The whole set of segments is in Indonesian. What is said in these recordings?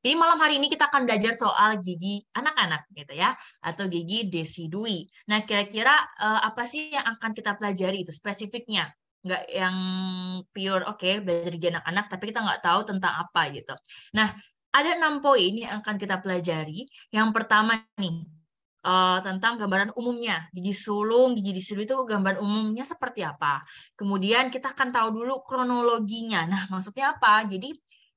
Jadi malam hari ini kita akan belajar soal gigi anak-anak gitu ya, atau gigi desidui. Nah, kira-kira apa sih yang akan kita pelajari itu spesifiknya? Nggak yang pure, oke, belajar gigi anak-anak, tapi kita nggak tahu tentang apa gitu. Nah, ada 6 poin yang akan kita pelajari. Yang pertama nih, tentang gambaran umumnya. Gigi sulung, gigi desidui itu gambaran umumnya seperti apa. Kemudian kita akan tahu dulu kronologinya. Nah, maksudnya apa? Jadi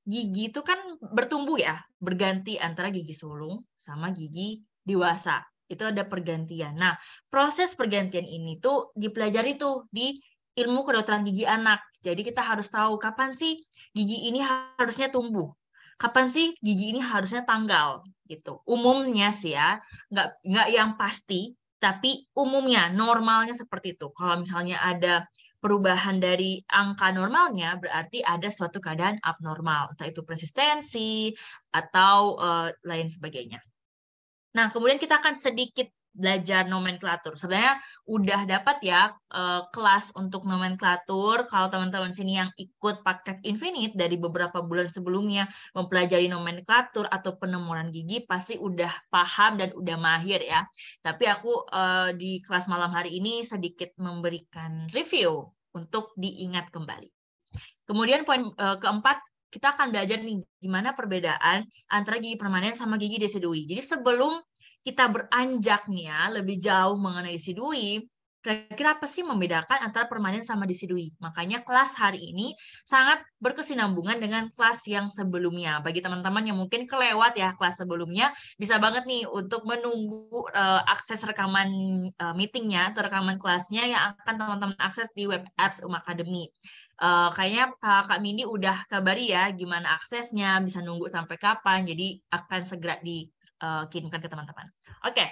gigi itu kan bertumbuh ya, berganti antara gigi sulung sama gigi dewasa. Itu ada pergantian. Nah, proses pergantian ini tuh dipelajari tuh di ilmu kedokteran gigi anak. Jadi kita harus tahu kapan sih gigi ini harusnya tumbuh. Kapan sih gigi ini harusnya tanggal gitu. Umumnya sih ya, nggak yang pasti, tapi umumnya normalnya seperti itu. Kalau misalnya ada perubahan dari angka normalnya berarti ada suatu keadaan abnormal, entah itu persistensi atau lain sebagainya. Nah, kemudian kita akan sedikit belajar nomenklatur. Sebenarnya udah dapat ya kelas untuk nomenklatur. Kalau teman-teman sini yang ikut paket Infinite dari beberapa bulan sebelumnya mempelajari nomenklatur atau penemuan gigi pasti udah paham dan udah mahir ya. Tapi aku di kelas malam hari ini sedikit memberikan review untuk diingat kembali. Kemudian poin keempat, kita akan belajar nih gimana perbedaan antara gigi permanen sama gigi desidui. Jadi sebelum kita beranjak nih ya lebih jauh mengenai desidui, kira-kira apa sih membedakan antara permanen sama desidui? Makanya kelas hari ini sangat berkesinambungan dengan kelas yang sebelumnya. Bagi teman-teman yang mungkin kelewat ya kelas sebelumnya, bisa banget nih untuk menunggu akses rekaman meetingnya atau rekaman kelasnya yang akan teman-teman akses di web apps Academy. Kayaknya Kak Mindi udah kabari ya gimana aksesnya, bisa nunggu sampai kapan, jadi akan segera dikirimkan ke teman-teman. Oke,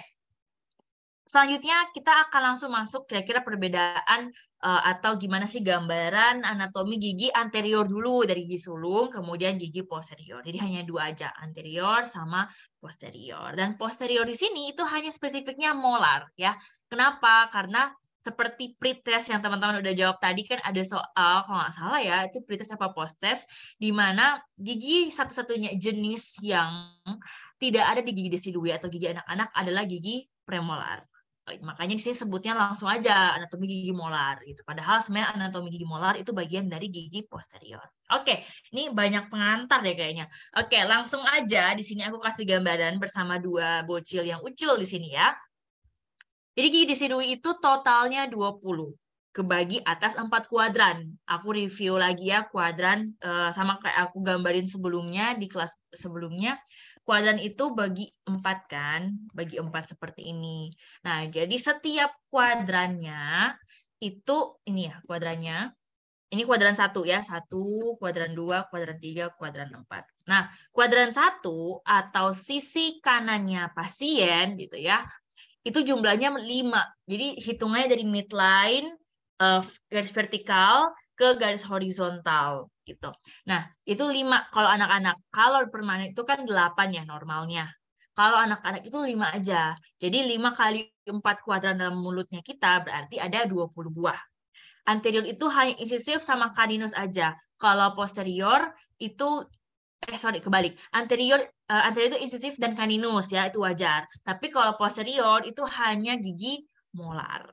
selanjutnya kita akan langsung masuk kira-kira perbedaan atau gimana sih gambaran anatomi gigi anterior dulu dari gigi sulung, kemudian gigi posterior. Jadi hanya dua aja, anterior sama posterior. Dan posterior di sini itu hanya spesifiknya molar ya. Kenapa? Karena seperti pretest yang teman-teman udah jawab tadi kan ada soal kalau nggak salah ya itu pretest apa posttest di mana gigi satu-satunya jenis yang tidak ada di gigi desidui atau gigi anak-anak adalah gigi premolar. Makanya di sini sebutnya langsung aja anatomi gigi molar gitu. Padahal sebenarnya anatomi gigi molar itu bagian dari gigi posterior. Oke, ini banyak pengantar deh kayaknya. Oke, langsung aja di sini aku kasih gambaran bersama dua bocil yang ucul di sini ya. Jadi gigi desidui itu totalnya 20. Kebagi atas 4 kuadran. Aku review lagi ya kuadran sama kayak aku gambarin sebelumnya di kelas sebelumnya. Kuadran itu bagi 4 kan, bagi 4 seperti ini. Nah, jadi setiap kuadrannya itu ini ya kuadrannya. Ini kuadran 1 ya, 1, kuadran 2, kuadran 3, kuadran 4. Nah, kuadran 1 atau sisi kanannya pasien gitu ya, itu jumlahnya 5. Jadi hitungannya dari midline garis vertikal ke garis horizontal gitu. Nah, itu 5 kalau anak-anak. Kalau permanen itu kan 8 ya normalnya. Kalau anak-anak itu 5 aja. Jadi 5 kali 4 kuadran dalam mulutnya kita berarti ada 20 buah. Anterior itu hanya incisif sama caninus aja. Kalau posterior itu kebalik. Anterior itu incisif dan caninus ya, itu wajar. Tapi kalau posterior itu hanya gigi molar.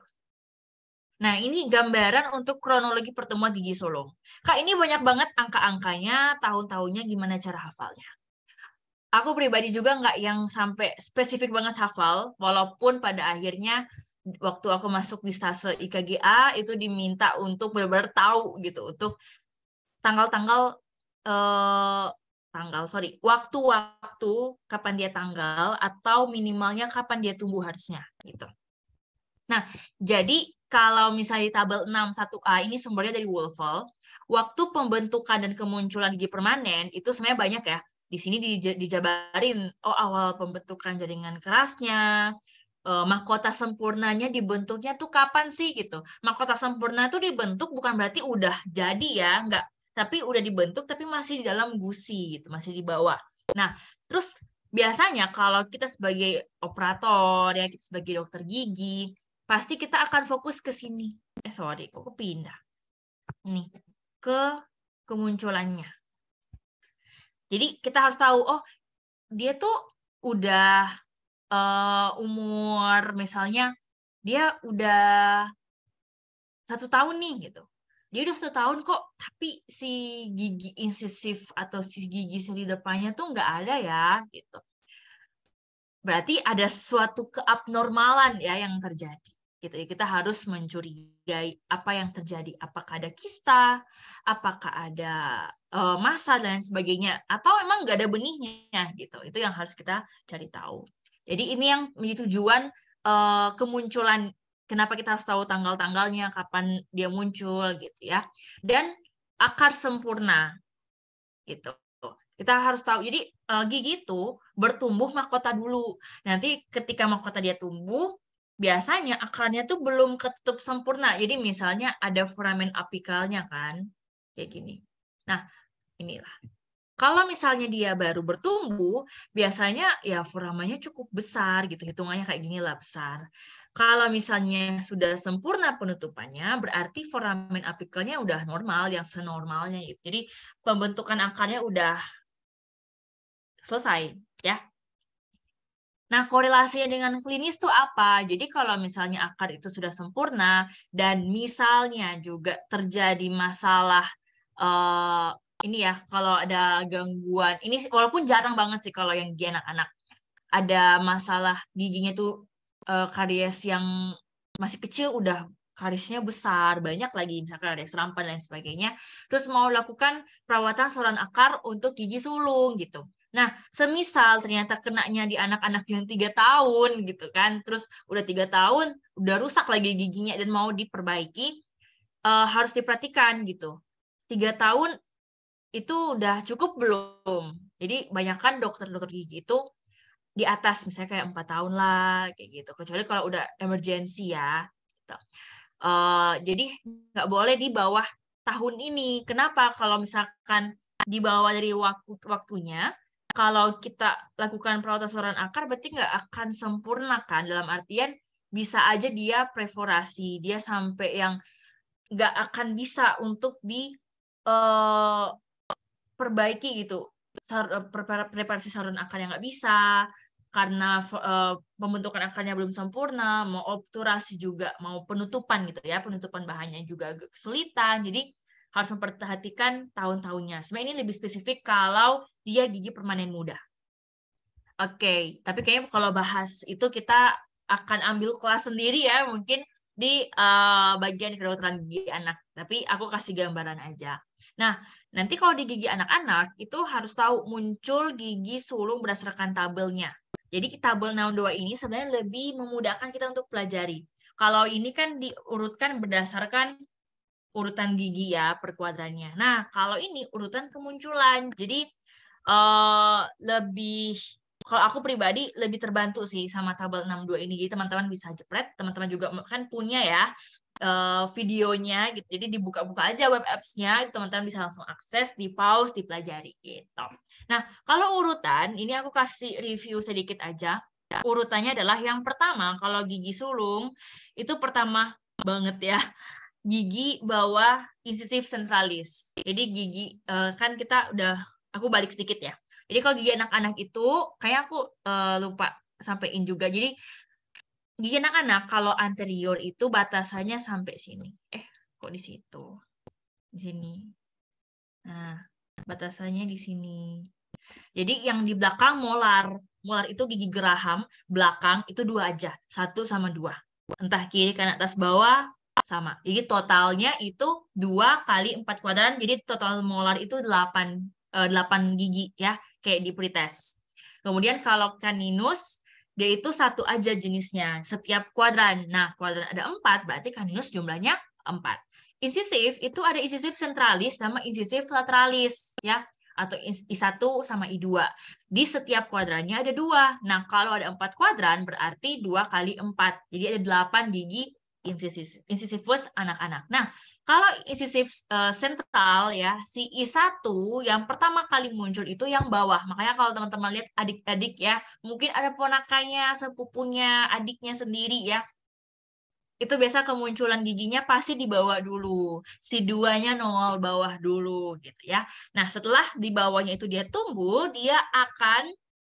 Nah, ini gambaran untuk kronologi pertemuan gigi sulung. Kak, ini banyak banget angka-angkanya, tahun-tahunnya, gimana cara hafalnya. Aku pribadi juga nggak yang sampai spesifik banget hafal, walaupun pada akhirnya waktu aku masuk di stase IKGA itu diminta untuk benar-benar tahu gitu, untuk tanggal-tanggal waktu-waktu kapan dia tanggal atau minimalnya kapan dia tumbuh harusnya gitu. Nah, jadi kalau misalnya di tabel 61A ini sumbernya dari Wolfel, waktu pembentukan dan kemunculan gigi permanen itu sebenarnya banyak ya. Di sini dijabarin awal pembentukan jaringan kerasnya, mahkota sempurnanya dibentuknya tuh kapan sih gitu. Mahkota sempurna tuh dibentuk bukan berarti udah jadi ya, enggak. Tapi udah dibentuk tapi masih di dalam gusi gitu, masih di bawah. Nah, terus biasanya kalau kita sebagai operator ya, kita sebagai dokter gigi, pasti kita akan fokus ke sini. Kok kepindah. Nih, ke kemunculannya. Jadi kita harus tahu, dia tuh udah umur misalnya dia udah 1 tahun nih gitu. Dia udah 1 tahun kok, tapi si gigi insisif atau si gigi seri depannya tuh nggak ada ya gitu. Berarti ada suatu keabnormalan ya yang terjadi. Gitu. Kita harus mencurigai apa yang terjadi. Apakah ada kista, apakah ada massa dan sebagainya, atau memang nggak ada benihnya gitu. Itu yang harus kita cari tahu. Jadi ini yang menjadi tujuan kemunculan. Kenapa kita harus tahu tanggal-tanggalnya, kapan dia muncul gitu ya. Dan akar sempurna gitu. Kita harus tahu. Jadi gigi itu bertumbuh mahkota dulu. Nanti ketika mahkota dia tumbuh, biasanya akarnya tuh belum ketutup sempurna. Jadi misalnya ada foramen apikalnya kan, kayak gini. Nah, inilah. Kalau misalnya dia baru bertumbuh, biasanya ya foramennya cukup besar gitu, hitungannya kayak gini lah besar. Kalau misalnya sudah sempurna penutupannya, berarti foramen apikalnya udah normal, yang senormalnya gitu. Jadi pembentukan akarnya udah selesai ya. Nah, korelasinya dengan klinis tuh apa? Jadi kalau misalnya akar itu sudah sempurna dan misalnya juga terjadi masalah ini ya, kalau ada gangguan, ini walaupun jarang banget sih kalau yang di anak-anak ada masalah giginya tuh karies yang masih kecil udah kariesnya besar, banyak lagi misalkan ada serampan dan sebagainya. Terus mau lakukan perawatan saluran akar untuk gigi sulung gitu. Nah, semisal ternyata kenanya di anak-anak yang 3 tahun gitu kan, terus udah 3 tahun, udah rusak lagi giginya dan mau diperbaiki, harus diperhatikan gitu. 3 tahun itu udah cukup belum? Jadi banyakkan dokter-dokter gigi itu di atas, misalnya kayak 4 tahun lah, kayak gitu. Kecuali kalau udah emergensi ya. Gitu. Jadi nggak boleh di bawah tahun ini. Kenapa? Kalau misalkan di bawah dari waktunya, kalau kita lakukan perawatan saluran akar, berarti nggak akan sempurna kan? Dalam artian bisa aja dia perforasi, dia sampai yang nggak akan bisa untuk diperbaiki gitu. Preparasi saluran akar yang nggak bisa, karena pembentukan akarnya belum sempurna, mau obturasi juga, mau penutupan gitu ya, penutupan bahannya juga agak kesulitan. Jadi harus memperhatikan tahun-tahunnya. Sebenarnya ini lebih spesifik kalau dia gigi permanen muda. Oke, tapi kayaknya kalau bahas itu kita akan ambil kelas sendiri ya, mungkin di bagian kedokteran gigi anak. Tapi aku kasih gambaran aja. Nah, nanti kalau di gigi anak-anak itu harus tahu muncul gigi sulung berdasarkan tabelnya. Jadi tabel 62 ini sebenarnya lebih memudahkan kita untuk pelajari. Kalau ini kan diurutkan berdasarkan urutan gigi ya per kuadrannya. Nah, kalau ini urutan kemunculan. Jadi lebih, kalau aku pribadi lebih terbantu sih sama tabel 62 ini. Jadi teman-teman bisa jepret, teman-teman juga kan punya ya videonya gitu. Jadi dibuka-buka aja web apps-nya, teman-teman bisa langsung akses, di pause, dipelajari gitu. Nah, kalau urutan ini aku kasih review sedikit aja. Urutannya adalah yang pertama, kalau gigi sulung itu pertama banget ya, gigi bawah insisif sentralis. Jadi gigi kan kita udah, aku balik sedikit ya. Jadi kalau gigi anak-anak itu kayak aku lupa sampein juga. Jadi gigi anak-anak kalau anterior itu batasannya sampai sini. Kok di situ? Di sini. Nah, batasannya di sini. Jadi yang di belakang molar. Molar itu gigi geraham, belakang itu 2 aja. 1 sama 2. Entah kiri, kanan, atas, bawah, sama. Jadi totalnya itu 2 kali 4 kuadran. Jadi total molar itu 8 gigi ya, kayak di pretest. Kemudian kalau caninus, dia itu 1 aja jenisnya, setiap kuadran. Nah, kuadran ada 4, berarti caninus jumlahnya 4. Incisif itu ada incisif sentralis sama incisif lateralis ya, atau I1 sama I2. Di setiap kuadrannya ada 2. Nah, kalau ada 4 kuadran berarti 2 kali 4. Jadi ada 8 gigi incisifus anak-anak. Nah, kalau incisif sentral ya, si I1 yang pertama kali muncul itu yang bawah. Makanya kalau teman-teman lihat adik-adik ya, mungkin ada ponakannya, sepupunya, adiknya sendiri ya, itu biasa kemunculan giginya pasti di bawah dulu. Si 2-nya 0 bawah dulu gitu ya. Nah, setelah di bawahnya itu dia tumbuh, dia akan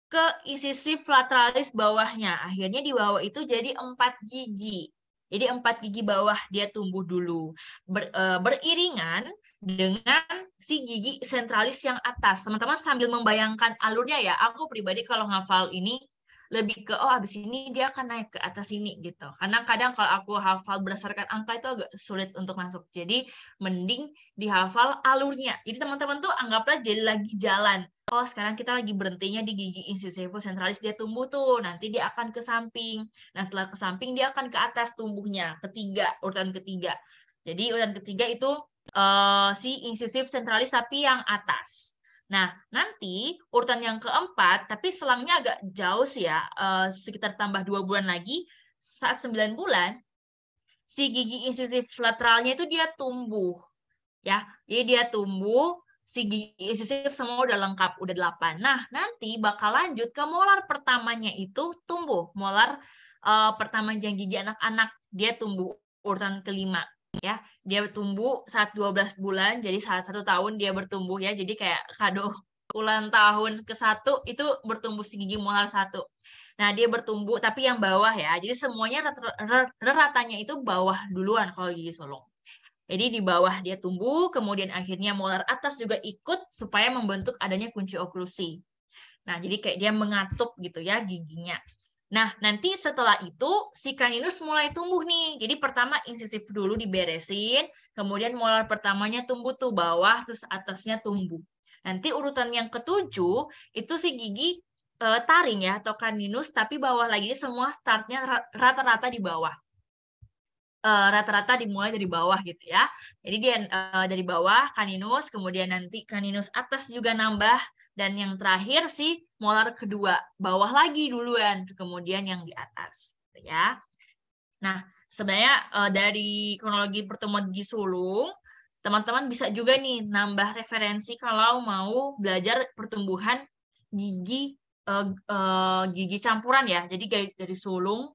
ke incisif lateralis bawahnya. Akhirnya di bawah itu jadi 4 gigi. Jadi 4 gigi bawah dia tumbuh dulu. Beriringan dengan si gigi sentralis yang atas. Teman-teman sambil membayangkan alurnya ya. Aku pribadi kalau ngafal ini lebih ke, oh abis ini dia akan naik ke atas ini gitu. Karena kadang kalau aku hafal berdasarkan angka itu agak sulit untuk masuk. Jadi mending dihafal alurnya. Jadi teman-teman tuh anggaplah jadi lagi jalan. Oh sekarang kita lagi berhentinya di gigi incisivus centralis, dia tumbuh tuh. Nanti dia akan ke samping. Nah setelah ke samping dia akan ke atas tumbuhnya. Ketiga, urutan ketiga. Jadi urutan ketiga itu si incisif centralis tapi yang atas. Nah, nanti urutan yang keempat, tapi selangnya agak jauh sih ya, sekitar tambah 2 bulan lagi, saat 9 bulan, si gigi incisif lateralnya itu dia tumbuh. Ya, jadi dia tumbuh, si gigi incisif semua udah lengkap, udah 8. Nah, nanti bakal lanjut ke molar pertamanya itu tumbuh. Molar pertama yang gigi anak-anak, dia tumbuh urutan kelima. Ya, dia tumbuh saat 12 bulan, jadi saat 1 tahun dia bertumbuh ya, jadi kayak kado ulang tahun ke-1 itu bertumbuh si gigi molar 1. Nah, dia bertumbuh tapi yang bawah ya, jadi semuanya ratanya itu bawah duluan kalau gigi sulung. Jadi di bawah dia tumbuh, kemudian akhirnya molar atas juga ikut supaya membentuk adanya kunci oklusi. Nah, jadi kayak dia mengatup gitu ya giginya. Nah, nanti setelah itu si kaninus mulai tumbuh nih. Jadi pertama incisif dulu diberesin, kemudian molar pertamanya tumbuh tuh bawah, terus atasnya tumbuh. Nanti urutan yang ketujuh itu si gigi taring ya atau kaninus, tapi bawah lagi semua startnya rata-rata di bawah. Rata-rata dimulai dari bawah gitu ya. Jadi dia dari bawah kaninus, kemudian nanti kaninus atas juga nambah. Dan yang terakhir si molar kedua, bawah lagi duluan, kemudian yang di atas, ya. Nah, sebenarnya dari kronologi pertemuan gigi sulung, teman-teman bisa juga nih nambah referensi kalau mau belajar pertumbuhan gigi gigi campuran ya. Jadi dari sulung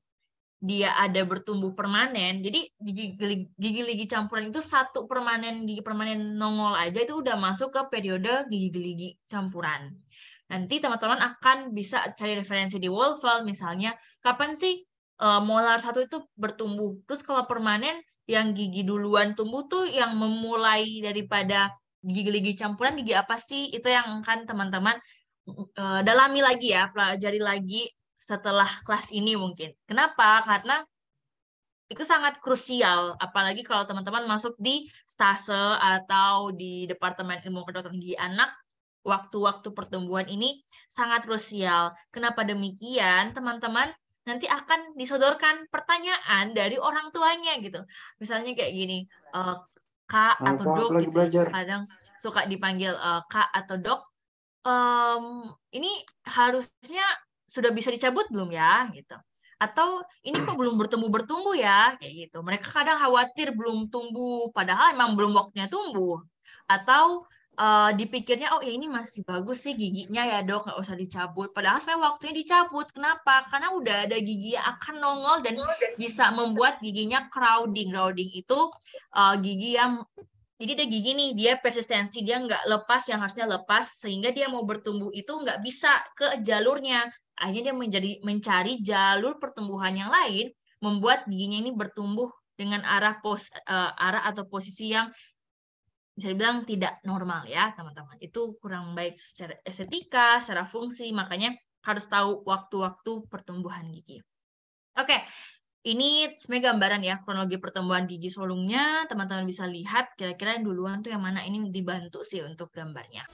dia ada bertumbuh permanen, jadi gigi campuran itu satu gigi permanen nongol aja itu udah masuk ke periode gigi campuran. Nanti teman-teman akan bisa cari referensi di Wolfeld, misalnya kapan sih molar 1 itu bertumbuh. Terus kalau permanen yang gigi duluan tumbuh tuh yang memulai daripada gigi campuran, gigi apa sih? Itu yang akan teman-teman dalami lagi ya, pelajari lagi setelah kelas ini mungkin. Kenapa? Karena itu sangat krusial, apalagi kalau teman-teman masuk di stase atau di Departemen Ilmu Kedokteran Gigi Anak, waktu-waktu pertumbuhan ini sangat krusial. Kenapa demikian? Teman-teman nanti akan disodorkan pertanyaan dari orang tuanya gitu. Misalnya kayak gini, Kak atau Dok gitu. Kadang suka dipanggil Kak atau Dok. Ini harusnya sudah bisa dicabut belum ya gitu, atau ini kok belum bertumbuh ya kayak gitu. Mereka kadang khawatir belum tumbuh padahal emang belum waktunya tumbuh, atau dipikirnya oh ya ini masih bagus sih giginya ya Dok, nggak usah dicabut, padahal sebenarnya waktunya dicabut. Kenapa? Karena udah ada gigi yang akan nongol dan bisa membuat giginya crowding itu gigi yang jadi ada gigi nih, dia persistensi, dia nggak lepas yang harusnya lepas, sehingga dia mau bertumbuh itu nggak bisa ke jalurnya. Akhirnya dia mencari jalur pertumbuhan yang lain, membuat giginya ini bertumbuh dengan arah atau posisi yang bisa dibilang tidak normal ya, teman-teman. Itu kurang baik secara estetika, secara fungsi, makanya harus tahu waktu-waktu pertumbuhan gigi. Oke. Ini sebenarnya gambaran ya kronologi pertumbuhan gigi sulungnya. Teman-teman bisa lihat kira-kira yang duluan tuh yang mana, ini dibantu sih untuk gambarnya.